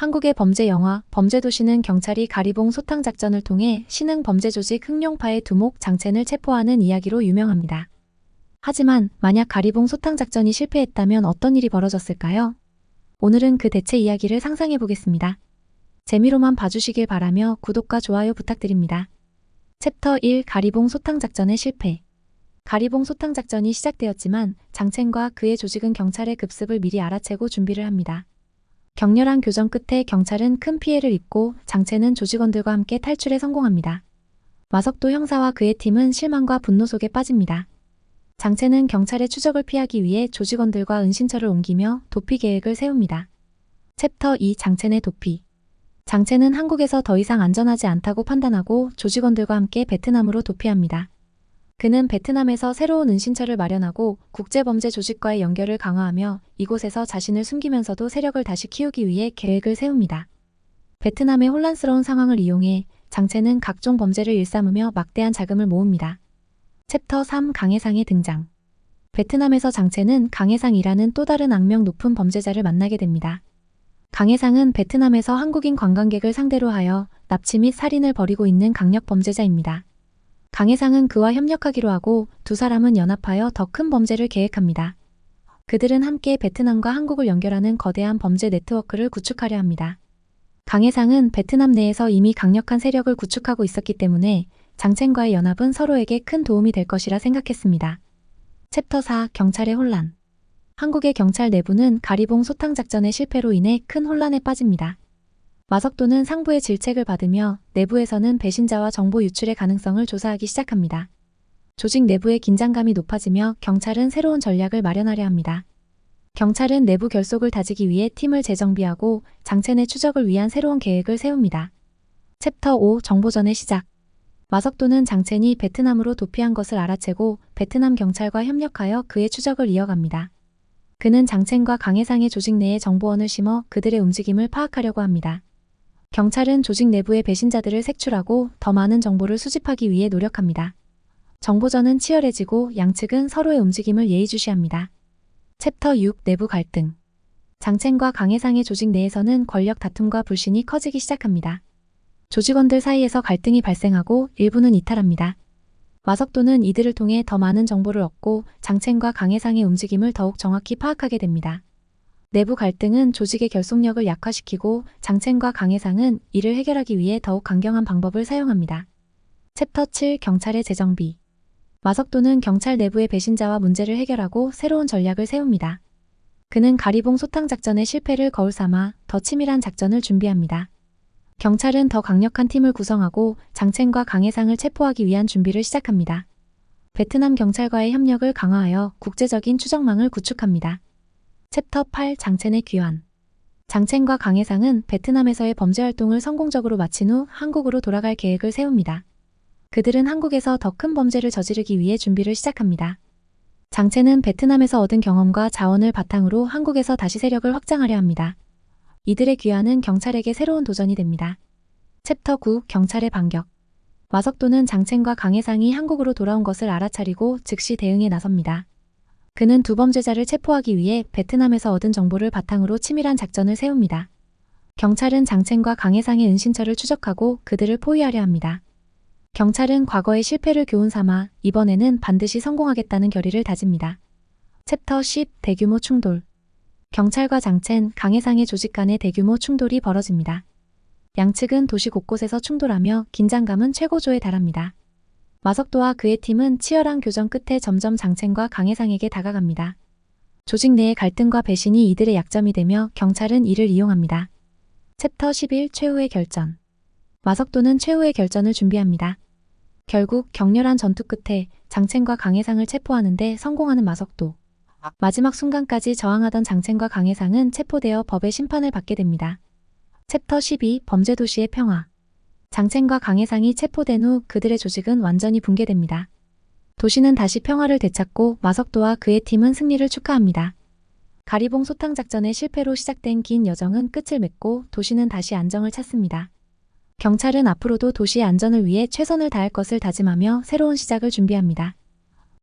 한국의 범죄 영화 범죄도시는 경찰이 가리봉 소탕 작전을 통해 신흥 범죄 조직 흑룡파의 두목 장첸을 체포하는 이야기로 유명합니다. 하지만 만약 가리봉 소탕 작전이 실패했다면 어떤 일이 벌어졌을까요? 오늘은 그 대체 이야기를 상상해 보겠습니다. 재미로만 봐주시길 바라며 구독과 좋아요 부탁드립니다. 챕터 1 가리봉 소탕 작전의 실패. 가리봉 소탕 작전이 시작되었지만 장첸과 그의 조직은 경찰의 급습을 미리 알아채고 준비를 합니다. 격렬한 교전 끝에 경찰은 큰 피해를 입고 장첸은 조직원들과 함께 탈출에 성공합니다. 마석도 형사와 그의 팀은 실망과 분노 속에 빠집니다. 장첸은 경찰의 추적을 피하기 위해 조직원들과 은신처를 옮기며 도피 계획을 세웁니다. 챕터 2 장첸의 도피. 장첸은 한국에서 더 이상 안전하지 않다고 판단하고 조직원들과 함께 베트남으로 도피합니다. 그는 베트남에서 새로운 은신처를 마련하고 국제범죄 조직과의 연결을 강화하며 이곳에서 자신을 숨기면서도 세력을 다시 키우기 위해 계획을 세웁니다. 베트남의 혼란스러운 상황을 이용해 장첸은 각종 범죄를 일삼으며 막대한 자금을 모읍니다. 챕터 3 강해상의 등장. 베트남에서 장첸은 강해상이라는 또 다른 악명 높은 범죄자를 만나게 됩니다. 강해상은 베트남에서 한국인 관광객을 상대로 하여 납치 및 살인을 벌이고 있는 강력 범죄자입니다. 강해상은 그와 협력하기로 하고 두 사람은 연합하여 더 큰 범죄를 계획합니다. 그들은 함께 베트남과 한국을 연결하는 거대한 범죄 네트워크를 구축하려 합니다. 강해상은 베트남 내에서 이미 강력한 세력을 구축하고 있었기 때문에 장첸과의 연합은 서로에게 큰 도움이 될 것이라 생각했습니다. 챕터 4 경찰의 혼란. 한국의 경찰 내부는 가리봉 소탕 작전의 실패로 인해 큰 혼란에 빠집니다. 마석도는 상부의 질책을 받으며 내부에서는 배신자와 정보 유출의 가능성을 조사하기 시작합니다. 조직 내부의 긴장감이 높아지며 경찰은 새로운 전략을 마련하려 합니다. 경찰은 내부 결속을 다지기 위해 팀을 재정비하고 장첸의 추적을 위한 새로운 계획을 세웁니다. 챕터 5 정보전의 시작. 마석도는 장첸이 베트남으로 도피한 것을 알아채고 베트남 경찰과 협력하여 그의 추적을 이어갑니다. 그는 장첸과 강해상의 조직 내에 정보원을 심어 그들의 움직임을 파악하려고 합니다. 경찰은 조직 내부의 배신자들을 색출하고 더 많은 정보를 수집하기 위해 노력합니다. 정보전은 치열해지고 양측은 서로의 움직임을 예의주시합니다. 챕터 6 내부 갈등. 장첸과 강해상의 조직 내에서는 권력 다툼과 불신이 커지기 시작합니다. 조직원들 사이에서 갈등이 발생하고 일부는 이탈합니다. 마석도는 이들을 통해 더 많은 정보를 얻고 장첸과 강해상의 움직임을 더욱 정확히 파악하게 됩니다. 내부 갈등은 조직의 결속력을 약화시키고 장첸과 강해상은 이를 해결하기 위해 더욱 강경한 방법을 사용합니다. 챕터 7 경찰의 재정비. 마석도는 경찰 내부의 배신자와 문제를 해결하고 새로운 전략을 세웁니다. 그는 가리봉 소탕 작전의 실패를 거울 삼아 더 치밀한 작전을 준비합니다. 경찰은 더 강력한 팀을 구성하고 장첸과 강해상을 체포하기 위한 준비를 시작합니다. 베트남 경찰과의 협력을 강화하여 국제적인 추적망을 구축합니다. 챕터 8 장첸의 귀환. 장첸과 강해상은 베트남에서의 범죄 활동을 성공적으로 마친 후 한국으로 돌아갈 계획을 세웁니다. 그들은 한국에서 더 큰 범죄를 저지르기 위해 준비를 시작합니다. 장첸은 베트남에서 얻은 경험과 자원을 바탕으로 한국에서 다시 세력을 확장하려 합니다. 이들의 귀환은 경찰에게 새로운 도전이 됩니다. 챕터 9 경찰의 반격. 마석도는 장첸과 강해상이 한국으로 돌아온 것을 알아차리고 즉시 대응에 나섭니다. 그는 두 범죄자를 체포하기 위해 베트남에서 얻은 정보를 바탕으로 치밀한 작전을 세웁니다. 경찰은 장첸과 강해상의 은신처를 추적하고 그들을 포위하려 합니다. 경찰은 과거의 실패를 교훈 삼아 이번에는 반드시 성공하겠다는 결의를 다집니다. 챕터 10 대규모 충돌. 경찰과 장첸, 강해상의 조직 간의 대규모 충돌이 벌어집니다. 양측은 도시 곳곳에서 충돌하며 긴장감은 최고조에 달합니다. 마석도와 그의 팀은 치열한 교전 끝에 점점 장첸과 강해상에게 다가갑니다. 조직 내의 갈등과 배신이 이들의 약점이 되며 경찰은 이를 이용합니다. 챕터 11 최후의 결전. 마석도는 최후의 결전을 준비합니다. 결국 격렬한 전투 끝에 장첸과 강해상을 체포하는데 성공하는 마석도. 마지막 순간까지 저항하던 장첸과 강해상은 체포되어 법의 심판을 받게 됩니다. 챕터 12 범죄도시의 평화. 장첸과 강해상이 체포된 후 그들의 조직은 완전히 붕괴됩니다. 도시는 다시 평화를 되찾고 마석도와 그의 팀은 승리를 축하합니다. 가리봉 소탕 작전의 실패로 시작된 긴 여정은 끝을 맺고 도시는 다시 안정을 찾습니다. 경찰은 앞으로도 도시의 안전을 위해 최선을 다할 것을 다짐하며 새로운 시작을 준비합니다.